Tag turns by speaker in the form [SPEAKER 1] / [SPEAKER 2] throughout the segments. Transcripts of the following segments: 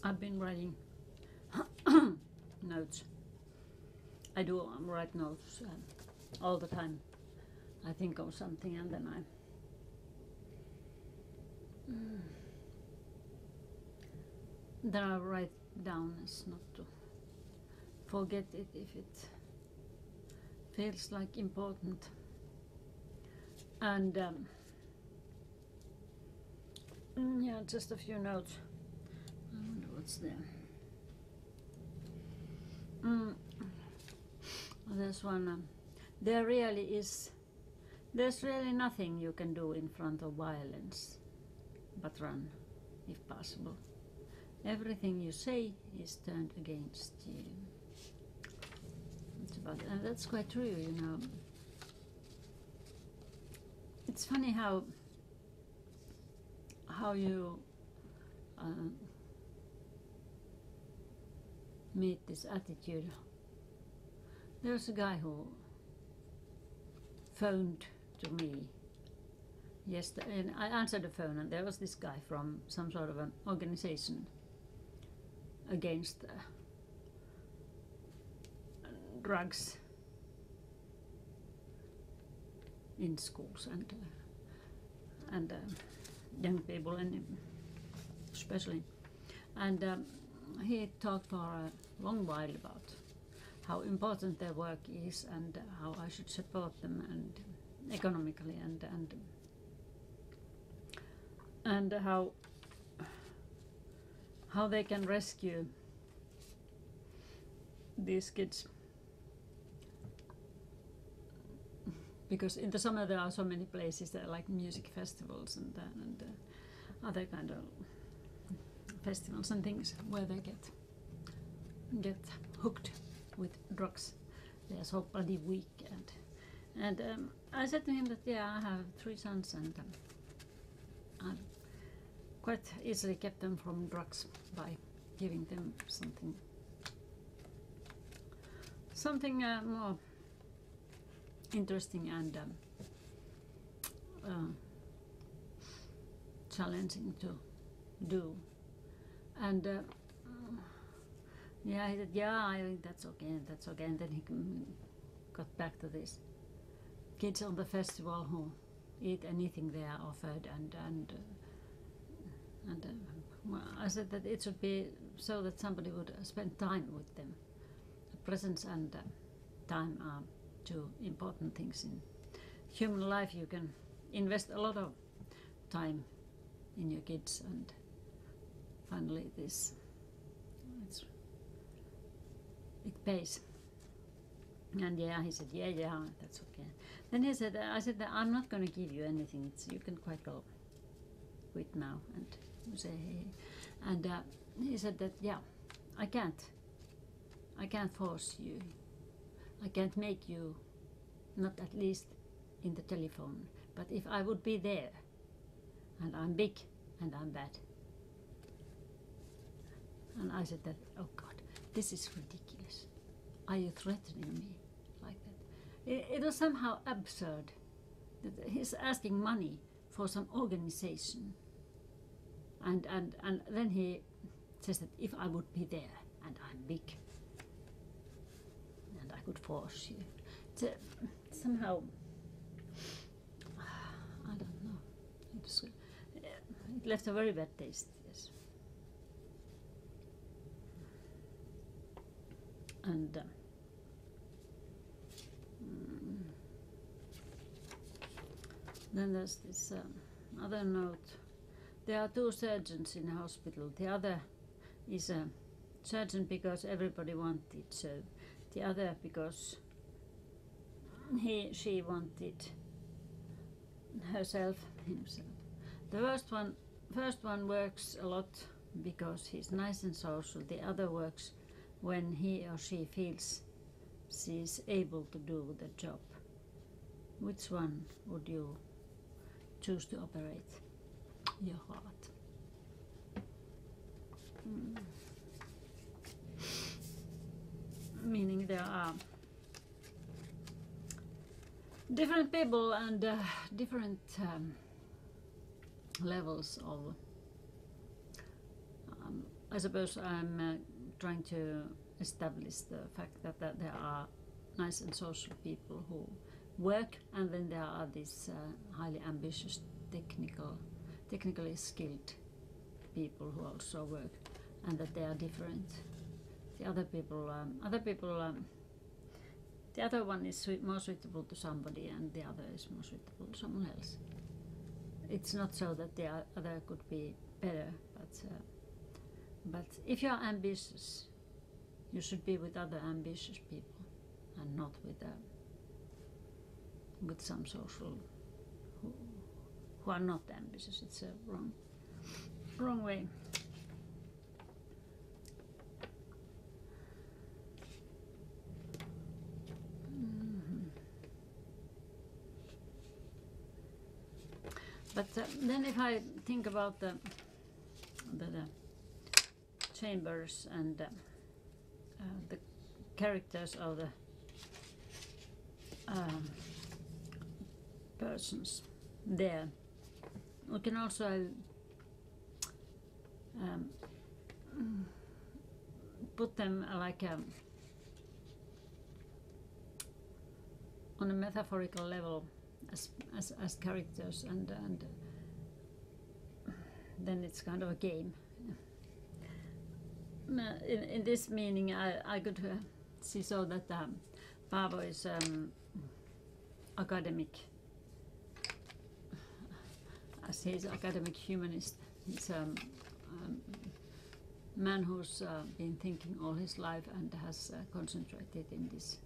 [SPEAKER 1] I've been writing notes. I do write notes all the time. I think of something and then I write down as not to forget it if it feels like important. And yeah, just a few notes. I wonder what's there. There's one. There's really nothing you can do in front of violence but run, if possible. Everything you say is turned against you. And that's quite true, you know. It's funny how you meet this attitude. There's a guy who phoned to me yesterday, and I answered the phone, and there was this guy from some sort of an organization against drugs in schools and young people, and especially. And he talked for a long while about how important their work is and how I should support them and economically and how they can rescue these kids. Because in the summer there are so many places that are like music festivals and other kind of festivals and things where they get hooked with drugs. They are so bloody weak. And I said to him that yeah, I have 3 sons and I've quite easily kept them from drugs by giving them something more interesting and challenging to do. And yeah, he said, yeah, I think that's okay. And then he got back to this kids on the festival who eat anything they are offered, and well, I said that it should be so that somebody would spend time with them. Presence and time are 2 important things in human life. You can invest a lot of time in your kids, and finally it pays. And yeah, he said, yeah, that's okay. Then I said that I'm not going to give you anything. You can quite go quit now and say hey. And he said that yeah, I can't force you. I can't make you, not at least in the telephone. But if I would be there, and I'm big and I'm bad. And I said that, oh God, this is ridiculous. Are you threatening me like that? It was somehow absurd that he's asking money for some organization. And then he says that if I would be there and I'm big and I could force you. Somehow, I don't know. It left a very bad taste, yes. And then there's this other note. There are 2 surgeons in the hospital. The other is a surgeon because everybody wanted so. The other because she wanted himself. The first one works a lot because he's nice and social. The other works when he or she feels she's able to do the job. Which one would you choose to operate? Your heart. Meaning there are different people and different levels of I suppose I'm trying to establish the fact that there are nice and social people who work, and then there are these highly ambitious technically skilled people who also work, and that they are different. The other people, the other one is more suitable to somebody and the other is more suitable to someone else. It's not so that the other could be better, but if you are ambitious, you should be with other ambitious people and not with some social who are not ambitious. It's a wrong way. But then if I think about the chambers and the characters of the persons there, we can also put them like on a metaphorical level as characters, and then it's kind of a game. In this meaning, I could see so that Paavo is academic, as he is academic humanist. He's a man who's been thinking all his life and has concentrated in this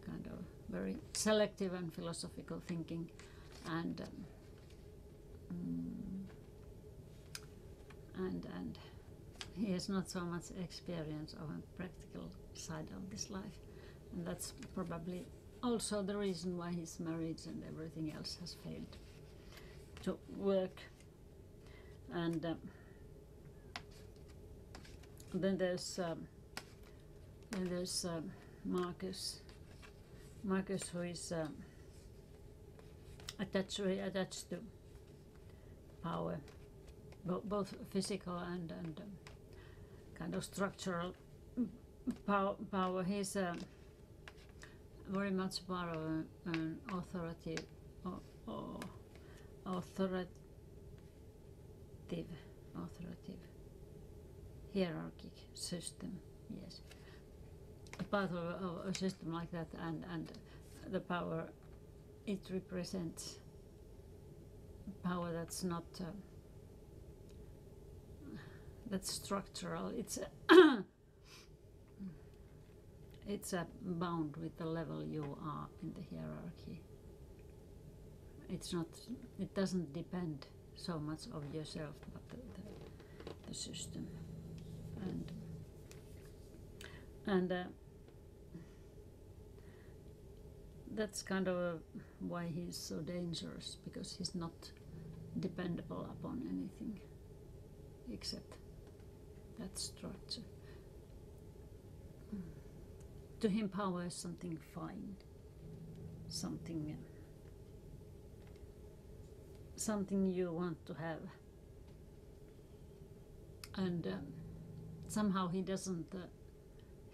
[SPEAKER 1] kind of very selective and philosophical thinking, and he has not so much experience of a practical side of this life, and that's probably also the reason why his marriage and everything else has failed to work. And then there's Marcus, who is very attached to power, both physical and kind of structural power. He's very much part of an authoritative hierarchic system. Yes, a part of a system like that, and the power it represents power that's not that's structural. It's bound with the level you are in the hierarchy. It's not. It doesn't depend so much of yourself, but the system, and that's kind of why he's so dangerous, because he's not dependable upon anything except that structure. To him, power is something fine, something you want to have, and somehow he doesn't.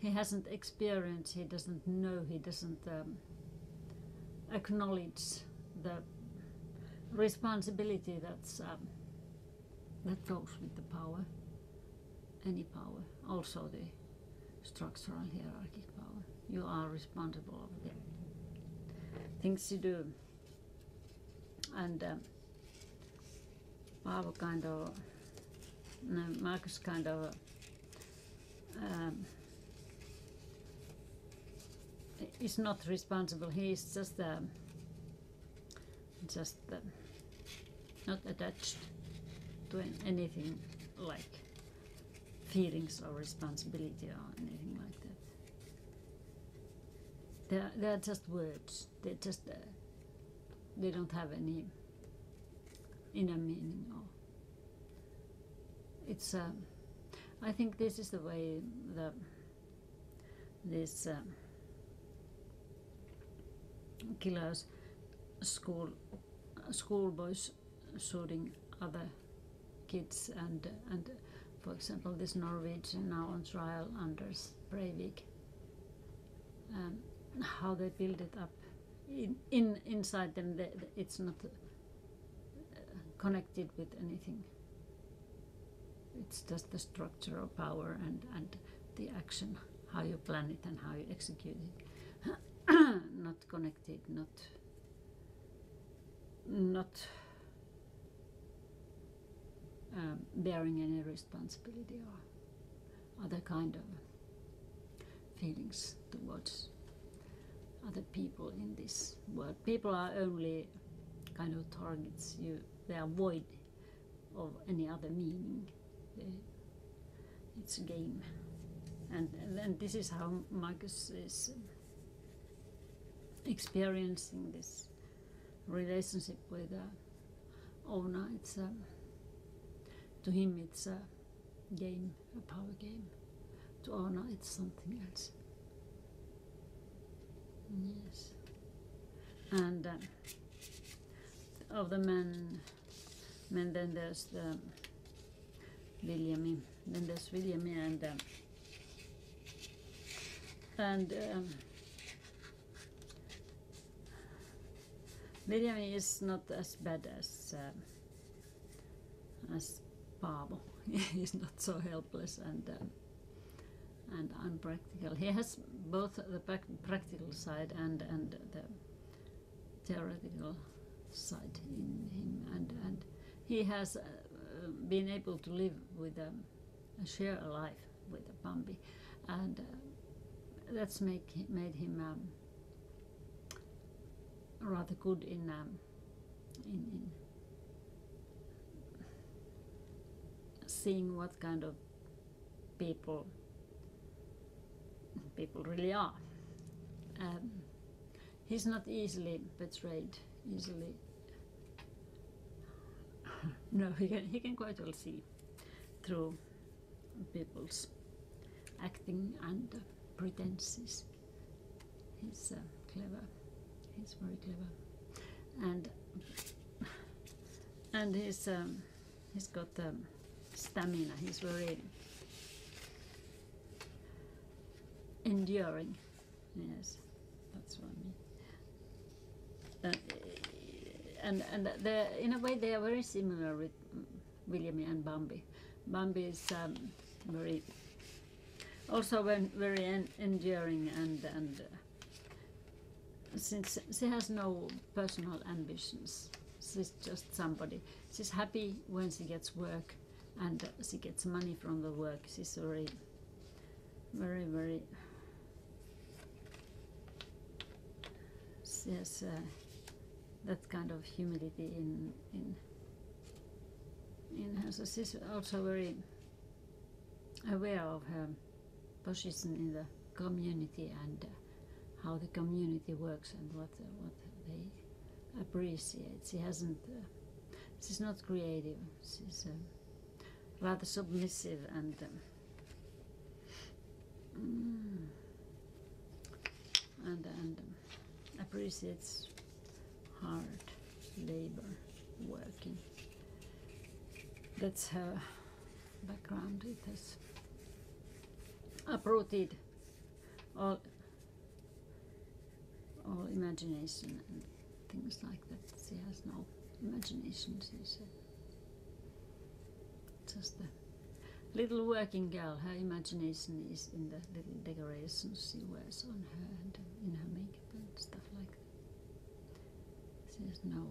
[SPEAKER 1] He hasn't experienced. He doesn't know. He doesn't acknowledge the responsibility that goes with the power. Any power, also the structural hierarchic power. You are responsible of the things you do, and Paavo Marcus kind of is not responsible. He is just not attached to anything like feelings or responsibility or anything like that. they're just words. They just they don't have any inner meaning. Or it's I think this is the way these killers, schoolboys shooting other kids, and for example this Norwegian now on trial, Anders Breivik, how they build it up inside them. It's not connected with anything. It's just the structure of power and the action, how you plan it and how you execute it. Not connected, not bearing any responsibility or other kind of feelings towards other people in this world. People are only kind of targets. They are void of any other meaning. It's a game, and this is how Marcus is experiencing this relationship with Oona. It's to him it's a game, a power game. To Oona it's something else. Yes. And of the men then there's the Viljami. Then there's Viljami and Viljami is not as bad as Paavo. He's not so helpless and unpractical. He has both the practical side and the theoretical side in him, and he has been able to live with share a life with Bambi, and that's made him rather good in seeing what kind of people really are. He's not easily betrayed, easily. No, he can quite well see through people's acting and pretenses. He's clever. He's very clever, and he's got stamina. He's very enduring. Yes, that's what I mean. And in a way they are very similar with Viljami and Bambi. Bambi is very enduring, and since she has no personal ambitions, she's just somebody. She's happy when she gets work and she gets money from the work. She's very she has that kind of humility in her. So she's also very aware of her position in the community and how the community works and what they appreciate. She hasn't. She's not creative. She's rather submissive and appreciates hard labor, working. That's her background. It has uprooted all imagination and things like that. She has no imagination. She's just a little working girl. Her imagination is in the little decorations she wears on her and in her makeup and stuff like that. She has no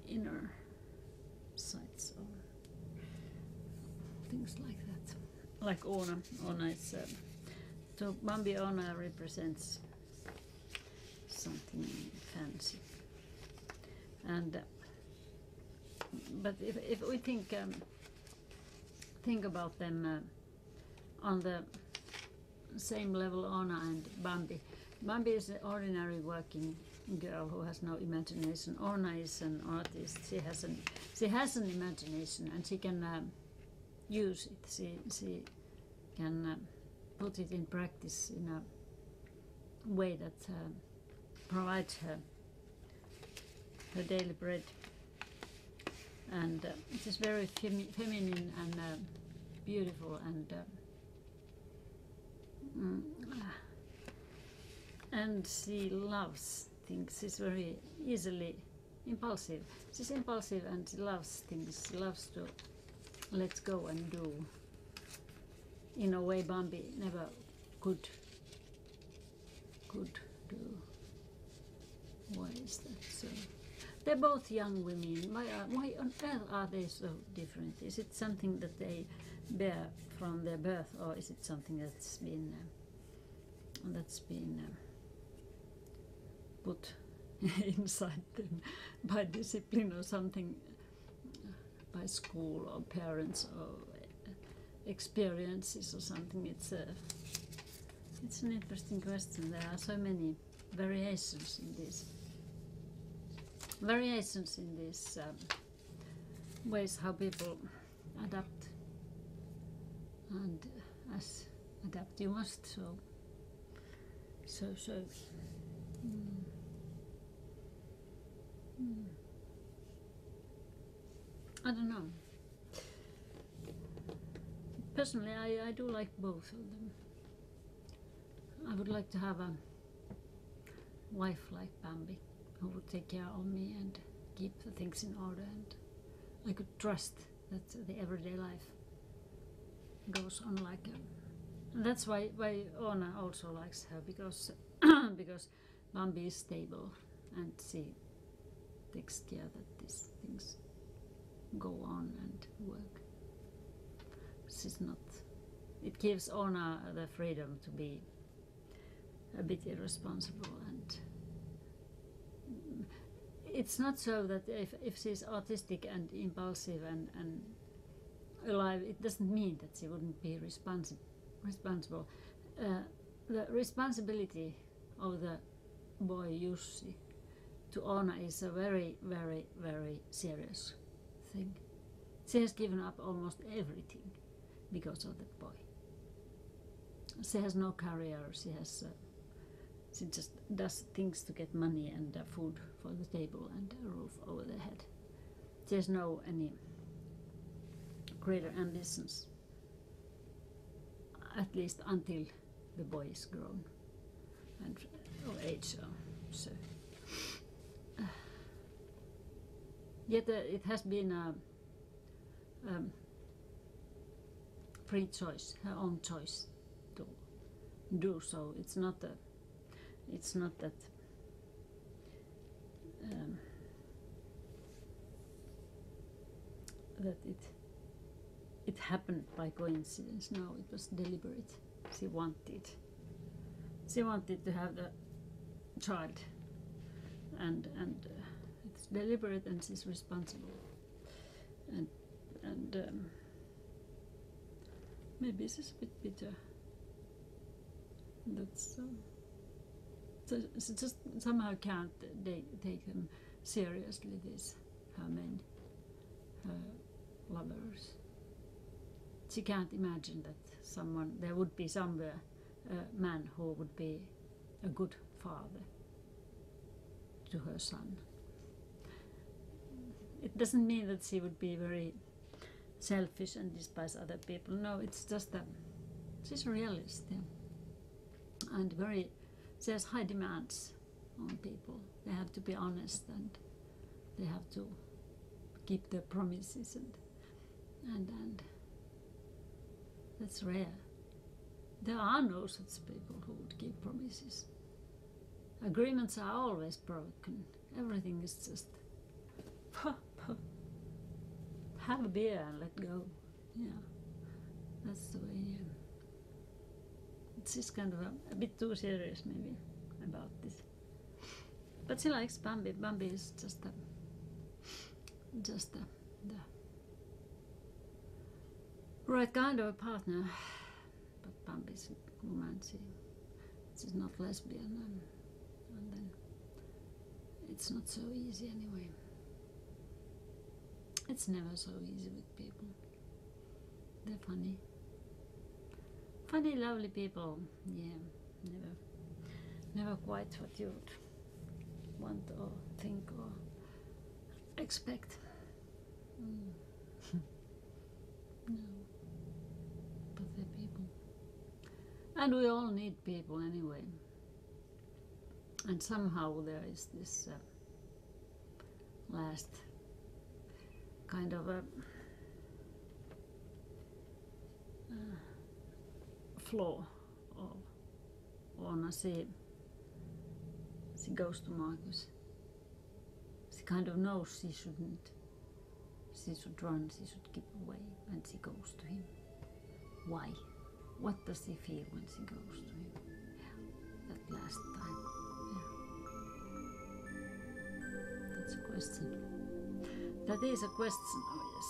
[SPEAKER 1] inner sights or things like that. Like Oona. Oona is so Bambi. Oona represents something fancy, and but if we think about them on the same level Oona and Bambi. Bambi is an ordinary working girl who has no imagination. Oona is an artist. She has an imagination and she can use it. She can put it in practice in a way that provides her daily bread. And it is very feminine and beautiful and she loves things. She's very easily impulsive. She's impulsive and she loves things. She loves to let go and do in a way Bambi never could do. Why is that so? They're both young women. Why on earth are they so different? Is it something that they bear from their birth, or is it something that's been put inside them by discipline or something, by school or parents or experiences or something? It's an interesting question. There are so many variations in these ways how people adapt, and as adapt you must. I don't know. Personally, I do like both of them. I would like to have a wife like Bambi who would take care of me and keep the things in order, and I could trust that the everyday life goes on like and that's why Oona also likes her, because because Bambi is stable and she takes care that these things go on and work. She's not. It gives Oona the freedom to be a bit irresponsible, and it's not so that if she's autistic and impulsive and alive, it doesn't mean that she wouldn't be responsible. The responsibility of the boy Jussi to Oona is a very, very, very serious thing. She has given up almost everything because of that boy. She has no career. She just does things to get money and food for the table and a roof over their head. She has no any greater ambitions, at least until the boy is grown and of age. So yet it has been a free choice, her own choice to do so. It's not that that it happened by coincidence. No, it was deliberate. She wanted to have the child, and it's deliberate, and she's responsible, and maybe this is a bit bitter. That's so she just somehow can't take them seriously, these her men, her lovers. She can't imagine that there would be somewhere a man who would be a good father to her son. It doesn't mean that she would be very selfish and despise other people. No, it's just that she's a realist, yeah. And she has high demands on people. They have to be honest, and they have to keep their promises, and that's rare. There are no such people who would keep promises. Agreements are always broken. Everything is just have a beer and let go. Yeah, that's the way. It's just kind of a bit too serious maybe about this. But she likes Bambi. Bambi is just the right kind of a partner. But Bambi's romancy. She's not lesbian, and then it's not so easy anyway. It's never so easy with people. They're funny. Funny, lovely people. Yeah, never quite what you would want or think or expect. No, but they're people. And we all need people anyway. And somehow there is this last kind of a flaw of Oona. She goes to Marcus. She kind of knows she shouldn't. She should run, she should keep away, and she goes to him. Why? What does she feel when she goes to him? Yeah, that last time. Yeah. That's a question. That is a question, oh yes.